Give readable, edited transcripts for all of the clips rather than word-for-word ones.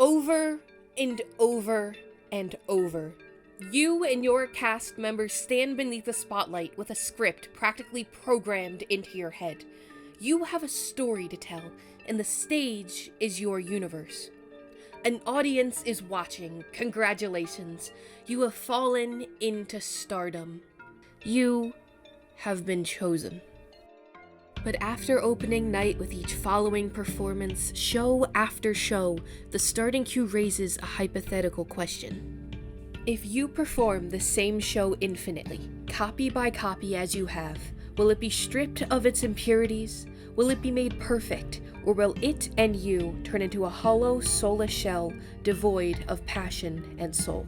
Over and over and over, you and your cast members stand beneath the spotlight with a script practically programmed into your head. You have a story to tell, and the stage is your universe. An audience is watching. Congratulations. You have fallen into stardom. You have been chosen. But after opening night with each following performance, show after show, the starting queue raises a hypothetical question. If you perform the same show infinitely, copy by copy as you have, will it be stripped of its impurities? Will it be made perfect? Or will it and you turn into a hollow, soulless shell devoid of passion and soul?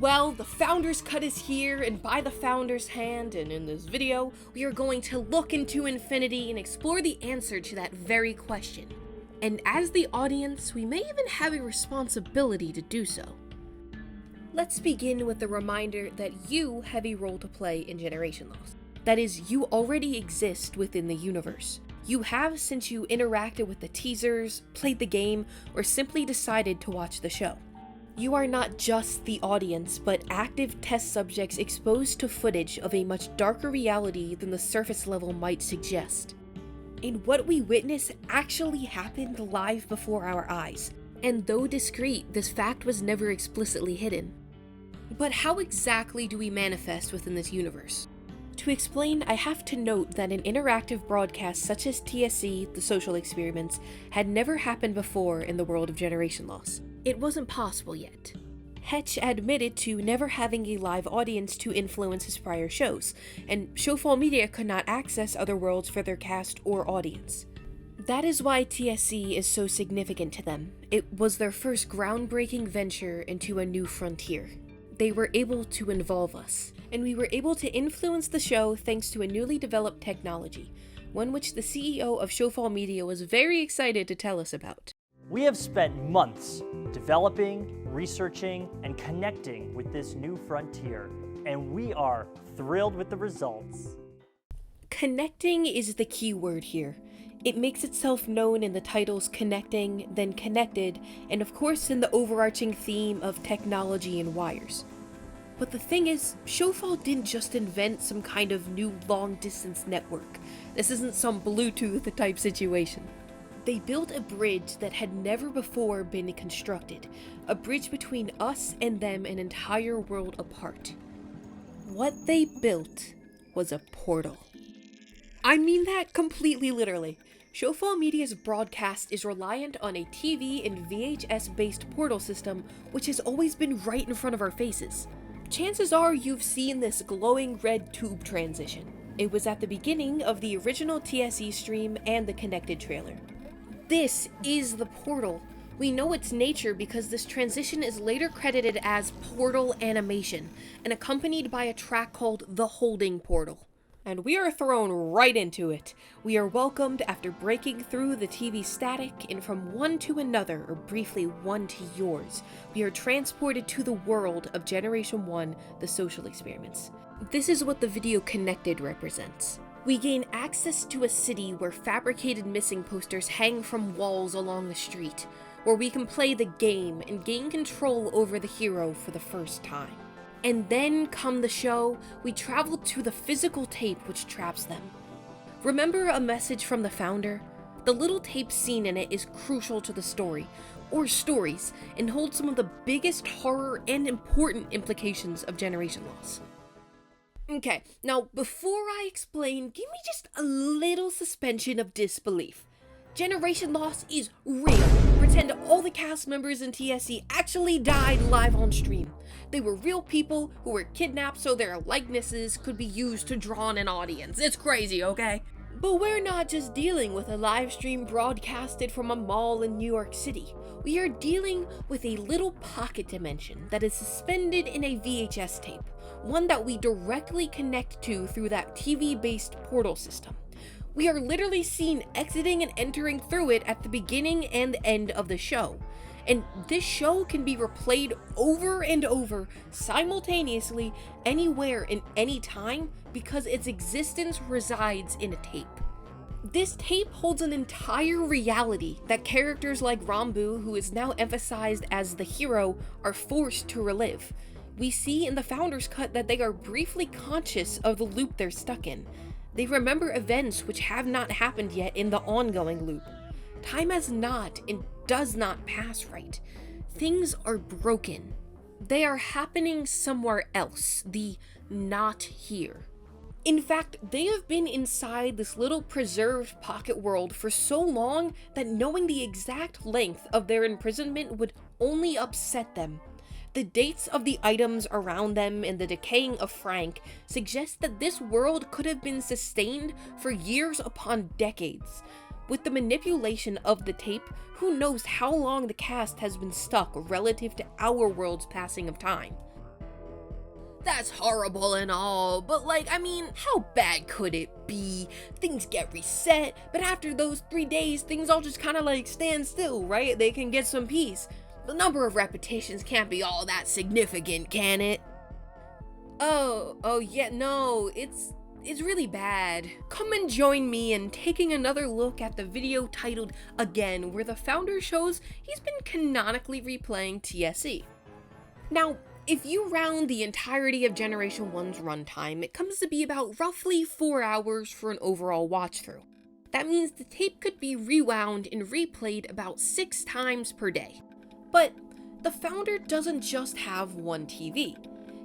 Well, the Founder's Cut is here, and by the Founder's hand, and in this video, we are going to look into infinity and explore the answer to that very question. And as the audience, we may even have a responsibility to do so. Let's begin with the reminder that you have a role to play in Generation Loss. That is, you already exist within the universe. You have since you interacted with the teasers, played the game, or simply decided to watch the show. You are not just the audience, but active test subjects exposed to footage of a much darker reality than the surface level might suggest. And what we witness actually happened live before our eyes, and though discreet, this fact was never explicitly hidden. But how exactly do we manifest within this universe? To explain, I have to note that an interactive broadcast such as TSC, The Social Experiments, had never happened before in the world of Generation Loss. It wasn't possible yet. Hetch admitted to never having a live audience to influence his prior shows, and Showfall Media could not access other worlds for their cast or audience. That is why TSC is so significant to them. It was their first groundbreaking venture into a new frontier. They were able to involve us, and we were able to influence the show thanks to a newly developed technology, one which the CEO of Showfall Media was very excited to tell us about. We have spent months developing, researching, and connecting with this new frontier, and we are thrilled with the results. Connecting is the key word here. It makes itself known in the titles Connecting, then Connected, and of course in the overarching theme of technology and wires. But the thing is, Showfall didn't just invent some kind of new long-distance network. This isn't some Bluetooth type situation. They built a bridge that had never before been constructed, a bridge between us and them an entire world apart. What they built was a portal. I mean that completely literally. Showfall Media's broadcast is reliant on a TV and VHS-based portal system which has always been right in front of our faces. Chances are you've seen this glowing red tube transition. It was at the beginning of the original TSE stream and the Connected trailer. This is the portal. We know its nature because this transition is later credited as Portal Animation and accompanied by a track called The Holding Portal. And we are thrown right into it. We are welcomed after breaking through the TV static, and from one to another, or briefly one to yours, we are transported to the world of Generation 1, The Social Experiments. This is what the video Connected represents. We gain access to a city where fabricated missing posters hang from walls along the street, where we can play the game and gain control over the hero for the first time. And then come the show, we travel to the physical tape which traps them. Remember a message from the Founder? The little tape scene in it is crucial to the story, or stories, and holds some of the biggest horror and important implications of Generation Loss. Okay, now before I explain, give me just a little suspension of disbelief. Generation Loss is real. Pretend all the cast members in TSC actually died live on stream. They were real people who were kidnapped so their likenesses could be used to draw in an audience. It's crazy, okay? But we're not just dealing with a live stream broadcasted from a mall in New York City. We are dealing with a little pocket dimension that is suspended in a VHS tape, one that we directly connect to through that TV-based portal system. We are literally seen exiting and entering through it at the beginning and end of the show. And this show can be replayed over and over, simultaneously, anywhere and any time, because its existence resides in a tape. This tape holds an entire reality that characters like Ranboo, who is now emphasized as the hero, are forced to relive. We see in the Founder's Cut that they are briefly conscious of the loop they're stuck in. They remember events which have not happened yet in the ongoing loop. Time has not and does not pass right. Things are broken. They are happening somewhere else, the not here. In fact, they have been inside this little preserved pocket world for so long that knowing the exact length of their imprisonment would only upset them. The dates of the items around them and the decaying of Frank suggest that this world could have been sustained for years upon decades. With the manipulation of the tape, who knows how long the cast has been stuck relative to our world's passing of time. That's horrible and all, but how bad could it be? Things get reset, but after those 3 days, things all just kinda stand still, right? They can get some peace. The number of repetitions can't be all that significant, can it? Oh yeah, no, it's really bad. Come and join me in taking another look at the video titled Again, where the founder shows he's been canonically replaying TSE. Now, if you round the entirety of Generation 1's runtime, it comes to be about roughly 4 hours for an overall watch-through. That means the tape could be rewound and replayed about 6 times per day. But the founder doesn't just have one TV.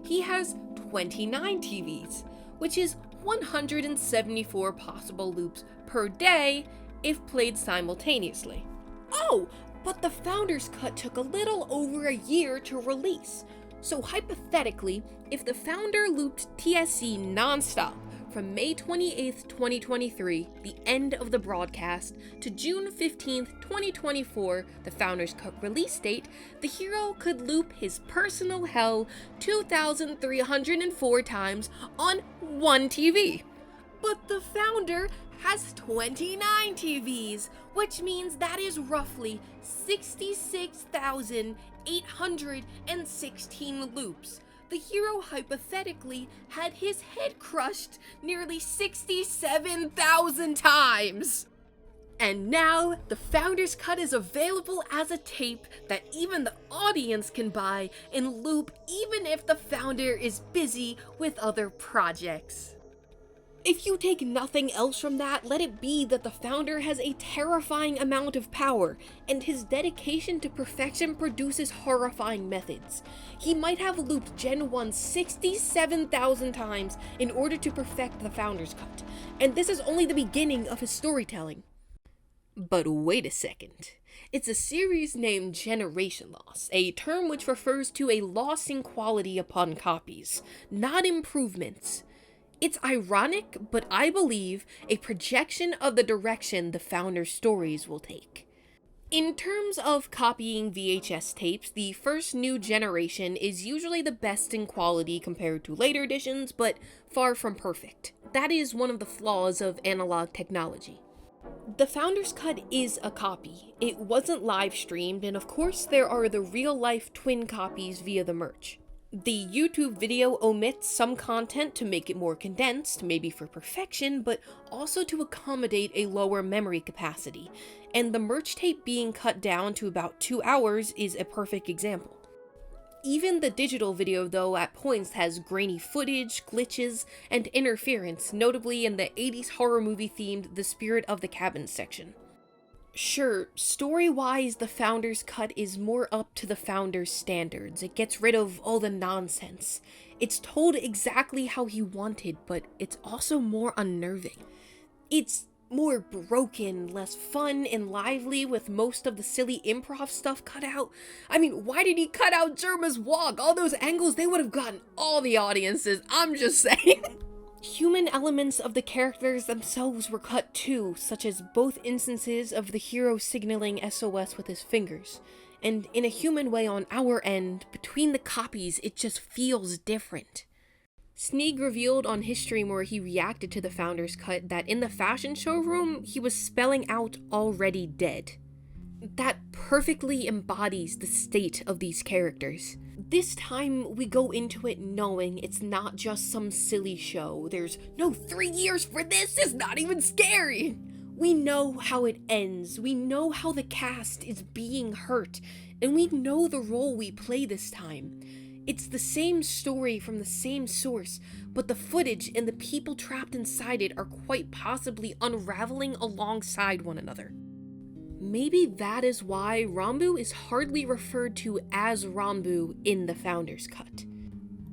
He has 29 TVs, which is 174 possible loops per day if played simultaneously. Oh, but the Founder's Cut took a little over a year to release. So hypothetically, if the founder looped TSE non-stop from May 28th, 2023, the end of the broadcast, to June 15th, 2024, the Founder's Cut release date, the hero could loop his personal hell 2,304 times on one TV. But the founder has 29 TVs, which means that is roughly 66,816 loops. The hero hypothetically had his head crushed nearly 67,000 times. And now, the Founder's Cut is available as a tape that even the audience can buy and loop even if the founder is busy with other projects. If you take nothing else from that, let it be that the founder has a terrifying amount of power, and his dedication to perfection produces horrifying methods. He might have looped Gen 1 67,000 times in order to perfect the Founder's Cut, and this is only the beginning of his storytelling. But wait a second. It's a series named Generation Loss, a term which refers to a loss in quality upon copies, not improvements. It's ironic, but I believe a projection of the direction the Founder's stories will take. In terms of copying VHS tapes, the first new generation is usually the best in quality compared to later editions, but far from perfect. That is one of the flaws of analog technology. The Founder's Cut is a copy. It wasn't live streamed, and of course there are the real-life twin copies via the merch. The YouTube video omits some content to make it more condensed, maybe for perfection, but also to accommodate a lower memory capacity, and the merch tape being cut down to about 2 hours is a perfect example. Even the digital video, though, at points has grainy footage, glitches, and interference, notably in the 80s horror movie themed The Spirit of the Cabin section. Sure, story-wise, the Founder's Cut is more up to the Founder's standards. It gets rid of all the nonsense. It's told exactly how he wanted, but it's also more unnerving. It's more broken, less fun and lively, with most of the silly improv stuff cut out. I mean, why did he cut out Germa's walk? All those angles, they would have gotten all the audiences, I'm just saying. Human elements of the characters themselves were cut too, such as both instances of the hero signaling SOS with his fingers. And in a human way on our end, between the copies, it just feels different. Sneeg revealed on his stream where he reacted to the Founder's Cut that in the fashion showroom, he was spelling out "already dead." That perfectly embodies the state of these characters. This time, we go into it knowing it's not just some silly show. There's no 3 years for this, it's not even scary! We know how it ends, we know how the cast is being hurt, and we know the role we play this time. It's the same story from the same source, but the footage and the people trapped inside it are quite possibly unraveling alongside one another. Maybe that is why Ranboo is hardly referred to as Ranboo in the Founder's Cut.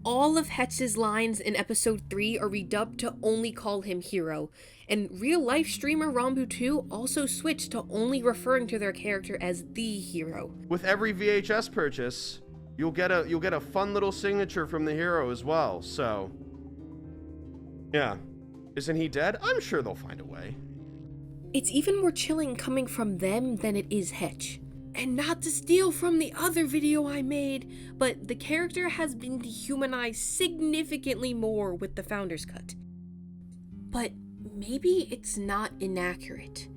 All of Hetch's lines in episode 3 are redubbed to only call him Hero, and real-life streamer Ranboo 2 also switched to only referring to their character as the Hero. With every VHS purchase, you'll get a fun little signature from the hero as well, so... yeah. Isn't he dead? I'm sure they'll find a way. It's even more chilling coming from them than it is Hetch. And not to steal from the other video I made, but the character has been dehumanized significantly more with the Founder's Cut. But maybe it's not inaccurate.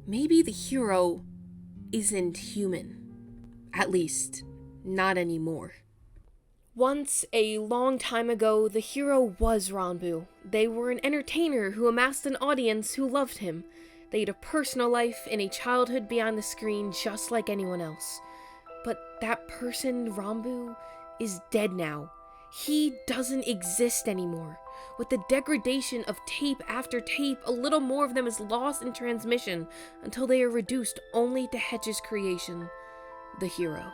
Maybe the hero isn't human. At least, not anymore. Once, a long time ago, the hero was Ranboo. They were an entertainer who amassed an audience who loved him. They had a personal life and a childhood beyond the screen just like anyone else. But that person, Ranboo, is dead now. He doesn't exist anymore. With the degradation of tape after tape, a little more of them is lost in transmission until they are reduced only to Hetch's creation, the hero.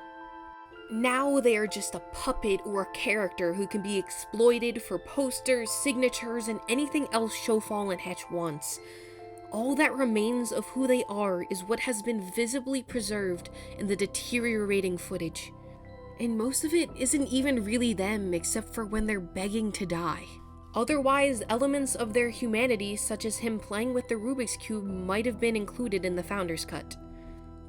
Now they are just a puppet or a character who can be exploited for posters, signatures, and anything else Showfall and Hetch wants. All that remains of who they are is what has been visibly preserved in the deteriorating footage. And most of it isn't even really them except for when they're begging to die. Otherwise, elements of their humanity, such as him playing with the Rubik's Cube, might have been included in the Founder's Cut.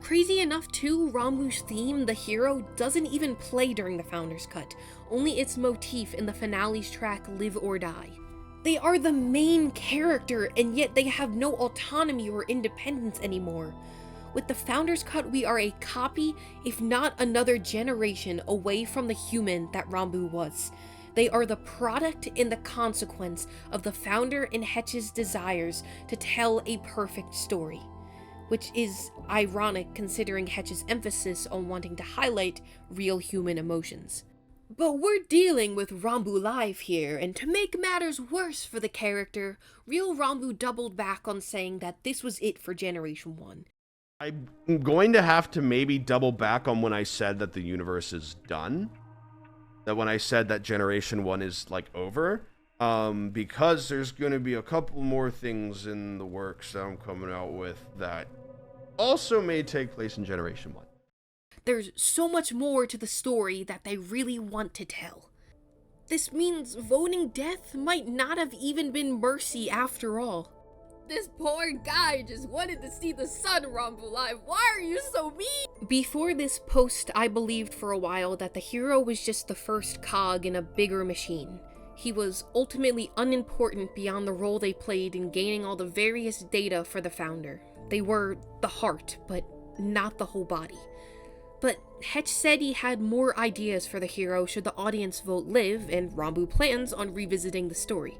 Crazy enough too, Ranboo's theme, the hero, doesn't even play during the Founder's Cut, only its motif in the finale's track Live or Die. They are the main character, and yet they have no autonomy or independence anymore. With the Founder's Cut, we are a copy, if not another generation, away from the human that Ranboo was. They are the product and the consequence of the Founder and Hetch's desires to tell a perfect story. Which is ironic considering Hetch's emphasis on wanting to highlight real human emotions. But we're dealing with Ranboo Live here, and to make matters worse for the character, real Ranboo doubled back on saying that this was it for Generation 1. I'm going to have to maybe double back on when I said that the universe is done. That when I said that Generation 1 is, like, over. Because there's going to be a couple more things in the works that I'm coming out with that also may take place in Generation 1. There's so much more to the story that they really want to tell. This means voting death might not have even been mercy after all. This poor guy just wanted to see the sun, Ranboo Live. Why are you so mean? Before this post, I believed for a while that the hero was just the first cog in a bigger machine. He was ultimately unimportant beyond the role they played in gaining all the various data for the Founder. They were the heart, but not the whole body. But Hetch said he had more ideas for the hero should the audience vote live, and Ranboo plans on revisiting the story.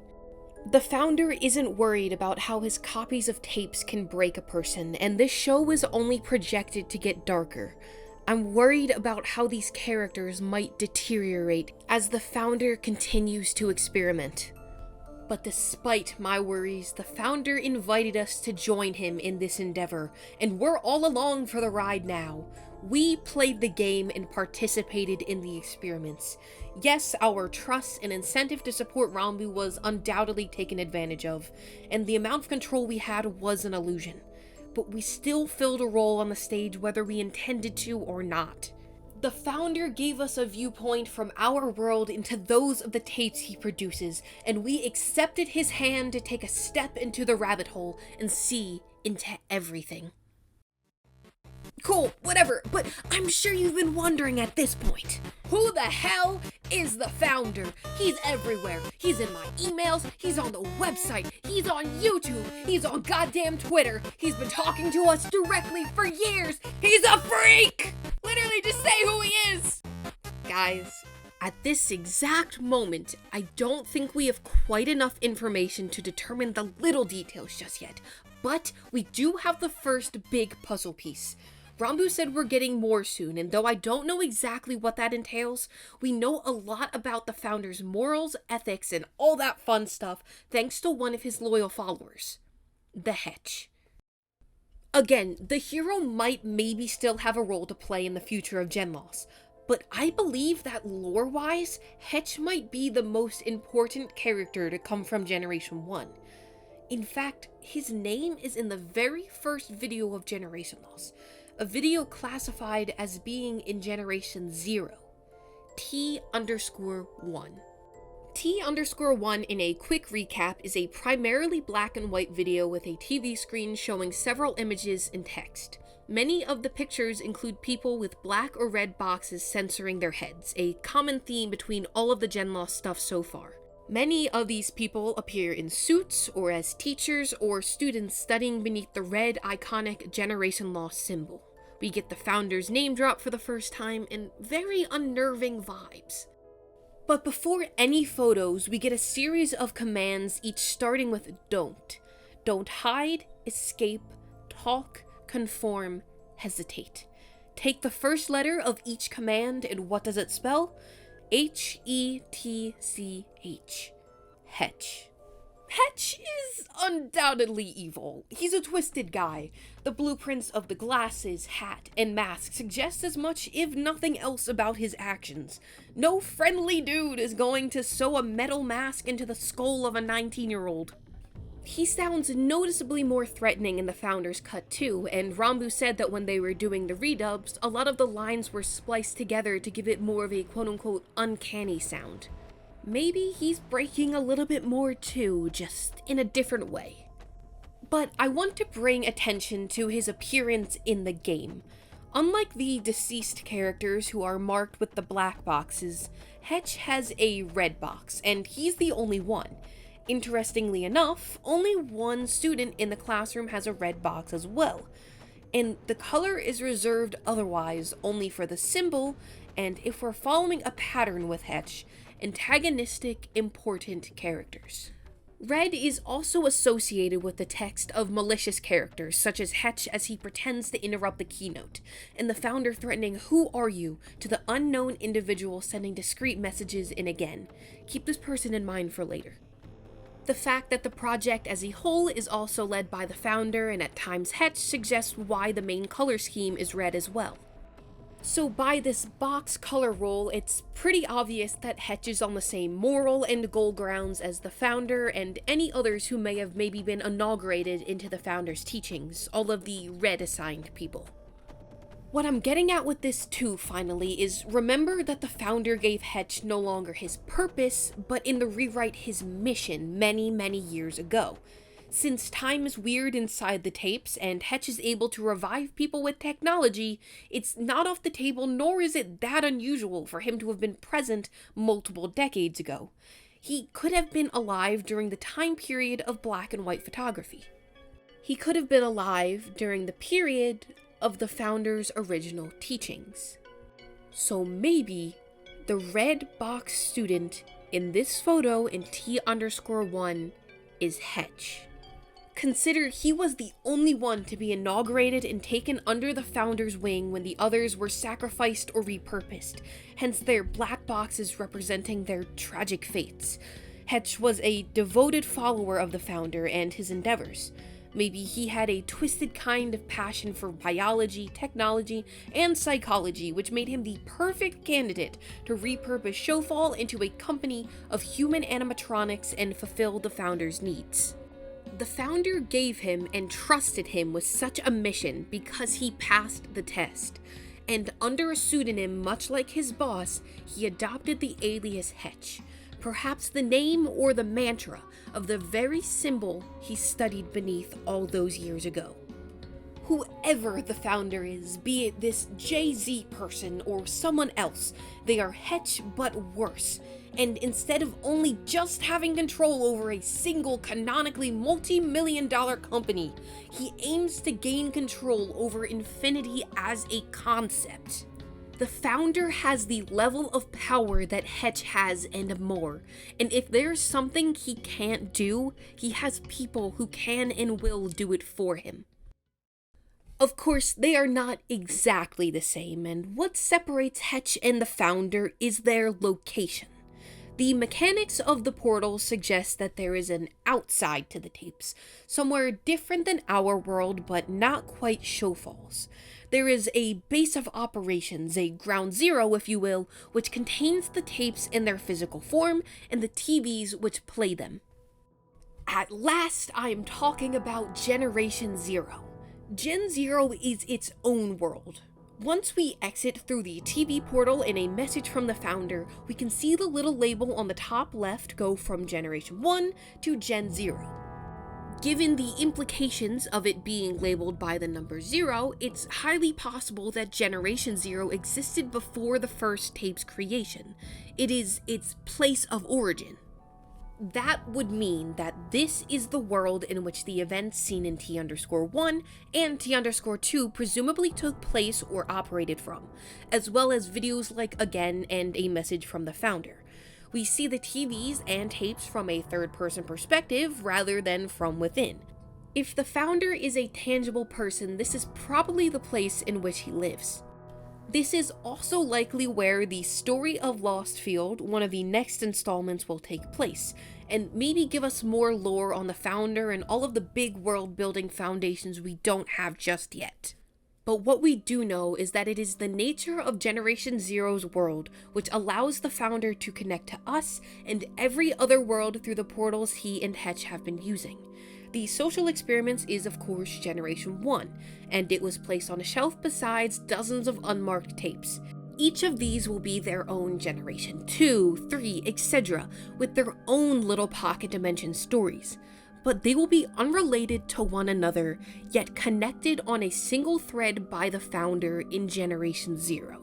The Founder isn't worried about how his copies of tapes can break a person, and this show is only projected to get darker. I'm worried about how these characters might deteriorate as the Founder continues to experiment. But despite my worries, the Founder invited us to join him in this endeavor, and we're all along for the ride now. We played the game and participated in the experiments. Yes, our trust and incentive to support Ranboo was undoubtedly taken advantage of, and the amount of control we had was an illusion. But we still filled a role on the stage whether we intended to or not. The Founder gave us a viewpoint from our world into those of the tapes he produces, and we accepted his hand to take a step into the rabbit hole and see into everything. Cool, whatever, but I'm sure you've been wondering at this point. Who the hell is the Founder? He's everywhere. He's in my emails, he's on the website, he's on YouTube, he's on goddamn Twitter. He's been talking to us directly for years. He's a freak! Literally just say who he is! Guys, At this exact moment, I don't think we have quite enough information to determine the little details just yet, but we do have the first big puzzle piece. Ranboo said we're getting more soon, and though I don't know exactly what that entails, we know a lot about the founder's morals, ethics, and all that fun stuff thanks to one of his loyal followers, the Hetch. Again, the hero might maybe still have a role to play in the future of Genloss, but I believe that lore-wise, Hetch might be the most important character to come from Generation 1. In fact, his name is in the very first video of Generation Loss, a video classified as being in Generation 0, T_1. T_1 in a quick recap is a primarily black and white video with a TV screen showing several images and text. Many of the pictures include people with black or red boxes censoring their heads, a common theme between all of the Genloss stuff so far. Many of these people appear in suits, or as teachers or students studying beneath the red iconic Generation Loss symbol. We get the founder's name drop for the first time, and very unnerving vibes. But before any photos, we get a series of commands, each starting with don't. Don't hide, escape, talk, conform, hesitate. Take the first letter of each command, and what does it spell? H-E-T-C-H. Hetch. Hetch is undoubtedly evil. He's a twisted guy. The blueprints of the glasses, hat, and mask suggest as much, if nothing else, about his actions. No friendly dude is going to sew a metal mask into the skull of a 19-year-old. He sounds noticeably more threatening in the Founder's cut too, and Ranboo said that when they were doing the redubs, a lot of the lines were spliced together to give it more of a quote-unquote uncanny sound. Maybe he's breaking a little bit more too, just in a different way. But I want to bring attention to his appearance in the game. Unlike the deceased characters who are marked with the black boxes, Hetch has a red box, and he's the only one. Interestingly enough, only one student in the classroom has a red box as well, and the color is reserved otherwise only for the symbol, and if we're following a pattern with Hetch, antagonistic, important characters. Red is also associated with the text of malicious characters, such as Hetch as he pretends to interrupt the keynote, and the founder threatening "Who are you?" to the unknown individual sending discreet messages in again. Keep this person in mind for later. The fact that the project as a whole is also led by the founder and at times Hetch suggests why the main color scheme is red as well. So by this box color role, it's pretty obvious that Hetch is on the same moral and goal grounds as the founder and any others who may have maybe been inaugurated into the founder's teachings, all of the red assigned people. What I'm getting at with this too, finally, is remember that the founder gave Hetch no longer his purpose, but in the rewrite his mission many years ago. Since time is weird inside the tapes, and Hetch is able to revive people with technology, it's not off the table, nor is it that unusual for him to have been present multiple decades ago. He could have been alive during the time period of black and white photography. He could have been alive during the period of the founder's original teachings. So maybe the red box student in this photo in T_1 is Hetch. Consider he was the only one to be inaugurated and taken under the founder's wing when the others were sacrificed or repurposed, hence their black boxes representing their tragic fates. Hetch was a devoted follower of the founder and his endeavors. Maybe he had a twisted kind of passion for biology, technology, and psychology, which made him the perfect candidate to repurpose Showfall into a company of human animatronics and fulfill the founder's needs. The founder gave him and trusted him with such a mission because he passed the test, and under a pseudonym much like his boss, he adopted the alias Hetch, perhaps the name or the mantra of the very symbol he studied beneath all those years ago. Whoever the founder is, be it this Jay-Z person or someone else, they are Hetch but worse, and instead of only just having control over a single canonically multi-million-dollar company, he aims to gain control over infinity as a concept. The founder has the level of power that Hetch has and more, and if there's something he can't do, he has people who can and will do it for him. Of course, they are not exactly the same, and what separates Hetch and the founder is their location. The mechanics of the portal suggest that there is an outside to the tapes, somewhere different than our world but not quite Showfall's. There is a base of operations, a ground zero if you will, which contains the tapes in their physical form and the TVs which play them. At last, I am talking about Generation Zero. Gen Zero is its own world. Once we exit through the TV portal in a message from the founder, we can see the little label on the top left go from Generation 1 to Gen Zero. Given the implications of it being labeled by the number 0, it's highly possible that Generation Zero existed before the first tape's creation. It is its place of origin. That would mean that this is the world in which the events seen in T_1 and T_2 presumably took place or operated from, as well as videos like Again and a message from the founder. We see the TVs and tapes from a third-person perspective rather than from within. If the founder is a tangible person, this is probably the place in which he lives. This is also likely where the story of Lost Field, one of the next installments, will take place, and maybe give us more lore on the founder and all of the big world-building foundations we don't have just yet. But what we do know is that it is the nature of Generation Zero's world which allows the founder to connect to us and every other world through the portals he and Hetch have been using. The social experiments is of course Generation 1, and it was placed on a shelf besides dozens of unmarked tapes. Each of these will be their own Generation 2, 3, etc., with their own little pocket dimension stories. But they will be unrelated to one another, yet connected on a single thread by the founder in Generation Zero.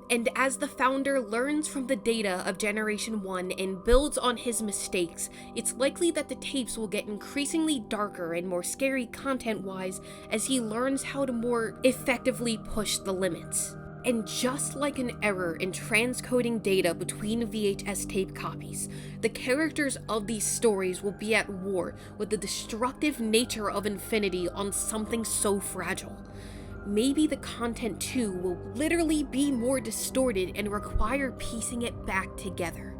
And as the founder learns from the data of Generation 1 and builds on his mistakes, it's likely that the tapes will get increasingly darker and more scary content-wise as he learns how to more effectively push the limits. And just like an error in transcoding data between VHS tape copies, the characters of these stories will be at war with the destructive nature of infinity on something so fragile. Maybe the content too will literally be more distorted and require piecing it back together.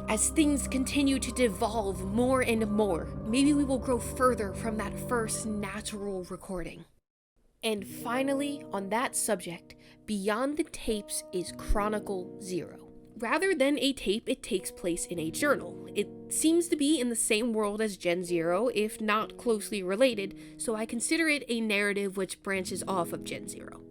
As things continue to devolve more and more, maybe we will grow further from that first natural recording. And finally, on that subject, beyond the tapes is Chronicle Zero. Rather than a tape, it takes place in a journal. It seems to be in the same world as Gen Zero, if not closely related, so I consider it a narrative which branches off of Gen Zero.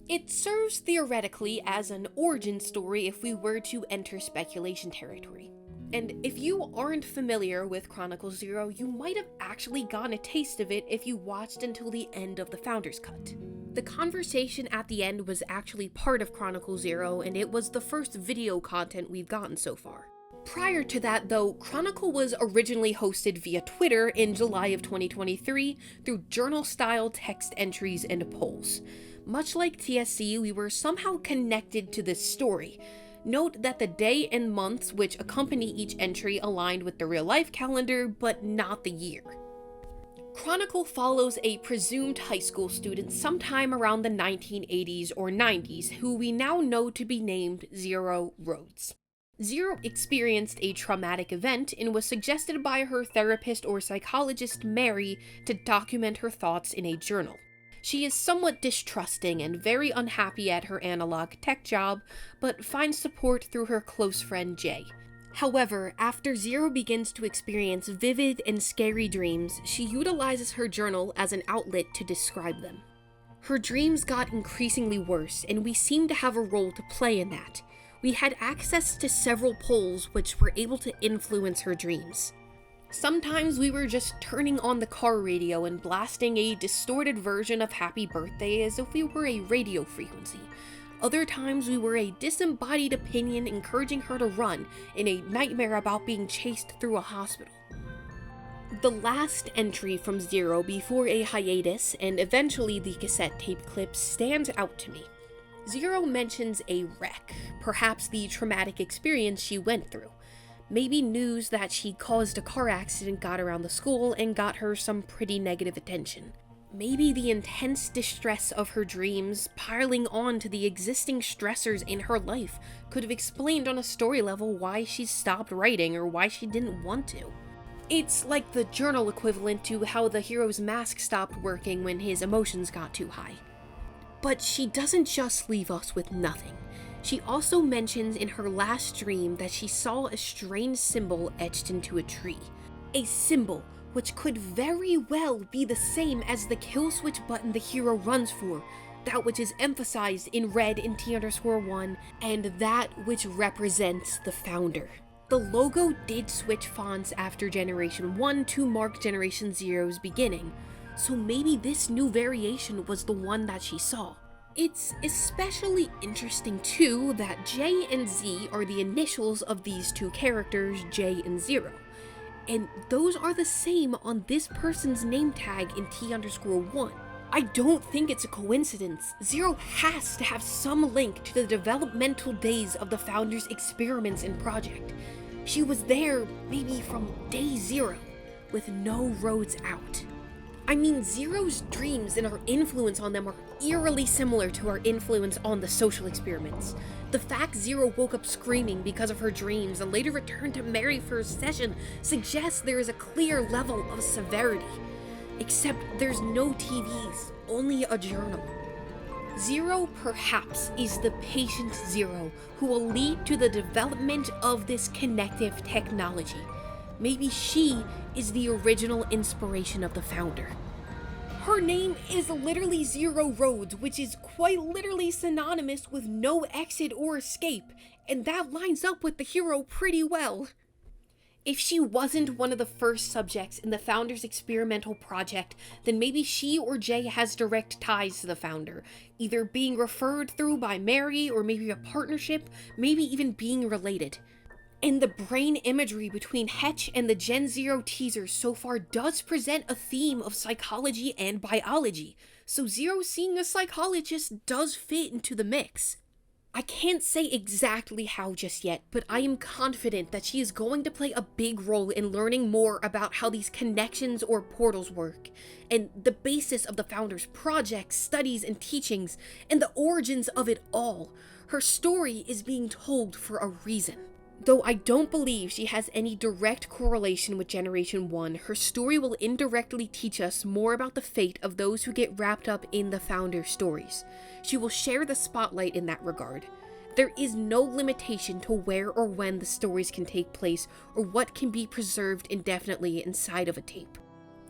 It serves theoretically as an origin story if we were to enter speculation territory. And if you aren't familiar with Chronicle Zero, you might have actually gotten a taste of it if you watched until the end of the Founder's Cut. The conversation at the end was actually part of Chronicle Zero, and it was the first video content we've gotten so far. Prior to that, though, Chronicle was originally hosted via Twitter in July of 2023 through journal-style text entries and polls. Much like TSC, we were somehow connected to this story. Note that the day and months which accompany each entry aligned with the real-life calendar, but not the year. Chronicle follows a presumed high school student sometime around the 1980s or 90s, who we now know to be named Zero Rhodes. Zero experienced a traumatic event and was suggested by her therapist or psychologist Mary to document her thoughts in a journal. She is somewhat distrusting and very unhappy at her analog tech job, but finds support through her close friend Jay. However, after Zero begins to experience vivid and scary dreams, she utilizes her journal as an outlet to describe them. Her dreams got increasingly worse, and we seem to have a role to play in that. We had access to several polls which were able to influence her dreams. Sometimes we were just turning on the car radio and blasting a distorted version of Happy Birthday as if we were a radio frequency. Other times we were a disembodied opinion encouraging her to run in a nightmare about being chased through a hospital. The last entry from Zero before a hiatus and eventually the cassette tape clip stands out to me. Zero mentions a wreck, perhaps the traumatic experience she went through. Maybe news that she caused a car accident got around the school and got her some pretty negative attention. Maybe the intense distress of her dreams, piling on to the existing stressors in her life, could have explained on a story level why she stopped writing or why she didn't want to. It's like the journal equivalent to how the hero's mask stopped working when his emotions got too high. But she doesn't just leave us with nothing. She also mentions in her last dream that she saw a strange symbol etched into a tree. A symbol which could very well be the same as the kill switch button the hero runs for, that which is emphasized in red in T_1, and that which represents the founder. The logo did switch fonts after Generation 1 to mark Generation 0's beginning, so maybe this new variation was the one that she saw. It's especially interesting too that J and Z are the initials of these two characters, J and Zero. And those are the same on this person's name tag in T_1. I don't think it's a coincidence. Zero has to have some link to the developmental days of the founder's experiments and project. She was there maybe from day 0, with no roads out. I mean, Zero's dreams and our influence on them are eerily similar to our influence on the social experiments. The fact Zero woke up screaming because of her dreams and later returned to Mary for a session suggests there is a clear level of severity. Except there's no TVs, only a journal. Zero perhaps is the patient Zero who will lead to the development of this connective technology. Maybe she is the original inspiration of the founder. Her name is literally Zero Roads, which is quite literally synonymous with no exit or escape, and that lines up with the hero pretty well. If she wasn't one of the first subjects in the founder's experimental project, then maybe she or Jay has direct ties to the founder, either being referred through by Mary or maybe a partnership, maybe even being related. And the brain imagery between Hetch and the Gen Zero teaser so far does present a theme of psychology and biology, so Zero seeing a psychologist does fit into the mix. I can't say exactly how just yet, but I am confident that she is going to play a big role in learning more about how these connections or portals work, and the basis of the founder's projects, studies, and teachings, and the origins of it all. Her story is being told for a reason. Though I don't believe she has any direct correlation with Generation 1, her story will indirectly teach us more about the fate of those who get wrapped up in the founder's stories. She will share the spotlight in that regard. There is no limitation to where or when the stories can take place, or what can be preserved indefinitely inside of a tape.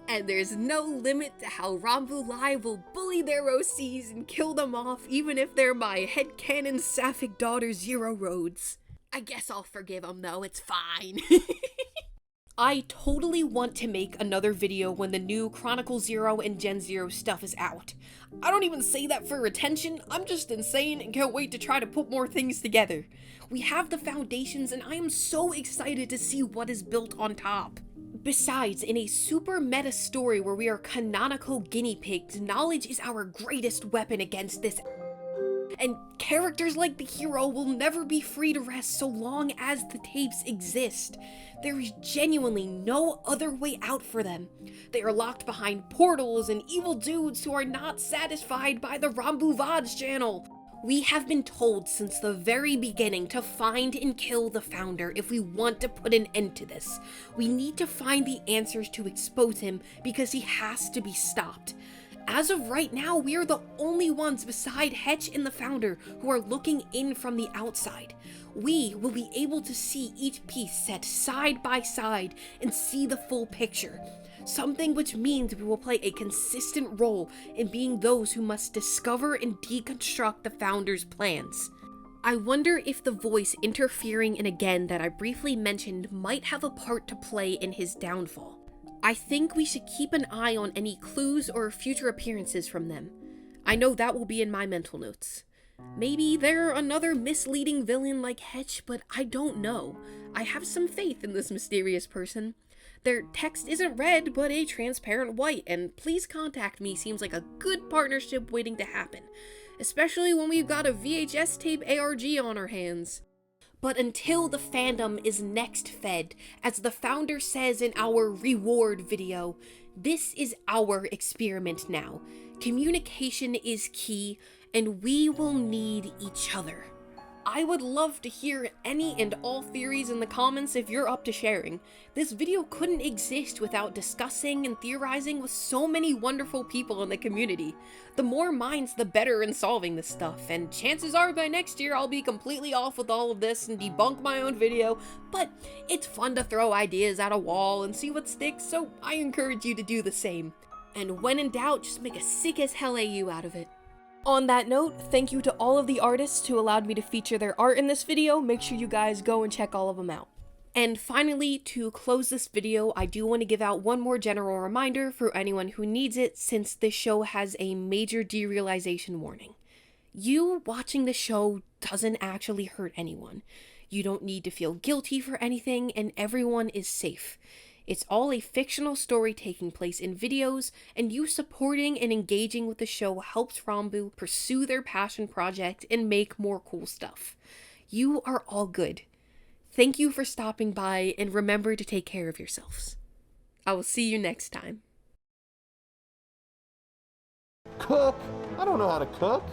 And there's no limit to how Ranboo Live will bully their OCs and kill them off, even if they're my headcanon sapphic daughter Zero Roads. I guess I'll forgive them though, it's fine. I totally want to make another video when the new Chronicle Zero and Gen Zero stuff is out. I don't even say that for attention, I'm just insane and can't wait to try to put more things together. We have the foundations and I am so excited to see what is built on top. Besides, in a super meta story where we are canonical guinea pigs, knowledge is our greatest weapon against this. And characters like the hero will never be free to rest so long as the tapes exist. There is genuinely no other way out for them. They are locked behind portals and evil dudes who are not satisfied by the Ranboo VODs channel. We have been told since the very beginning to find and kill the founder if we want to put an end to this. We need to find the answers to expose him because he has to be stopped. As of right now, we are the only ones beside Hetch and the founder who are looking in from the outside. We will be able to see each piece set side by side and see the full picture. Something which means we will play a consistent role in being those who must discover and deconstruct the founder's plans. I wonder if the voice interfering in again that I briefly mentioned might have a part to play in his downfall. I think we should keep an eye on any clues or future appearances from them. I know that will be in my mental notes. Maybe they're another misleading villain like Hetch, but I don't know. I have some faith in this mysterious person. Their text isn't red, but a transparent white, and please contact me seems like a good partnership waiting to happen. especially when we've got a VHS tape ARG on our hands. But until the fandom is next fed, as the founder says in our reward video, this is our experiment now. Communication is key, and we will need each other. I would love to hear any and all theories in the comments if you're up to sharing. This video couldn't exist without discussing and theorizing with so many wonderful people in the community. The more minds, the better in solving this stuff, and chances are by next year I'll be completely off with all of this and debunk my own video, but it's fun to throw ideas at a wall and see what sticks, so I encourage you to do the same. And when in doubt, just make a sick as hell AU out of it. On that note, thank you to all of the artists who allowed me to feature their art in this video. Make sure you guys go and check all of them out. And finally, to close this video, I do want to give out one more general reminder for anyone who needs it, since this show has a major derealization warning. You watching the show doesn't actually hurt anyone. You don't need to feel guilty for anything, and everyone is safe. It's all a fictional story taking place in videos, and you supporting and engaging with the show helps Ranboo pursue their passion project and make more cool stuff. You are all good. Thank you for stopping by, and remember to take care of yourselves. I will see you next time. Cook? I don't know how to cook.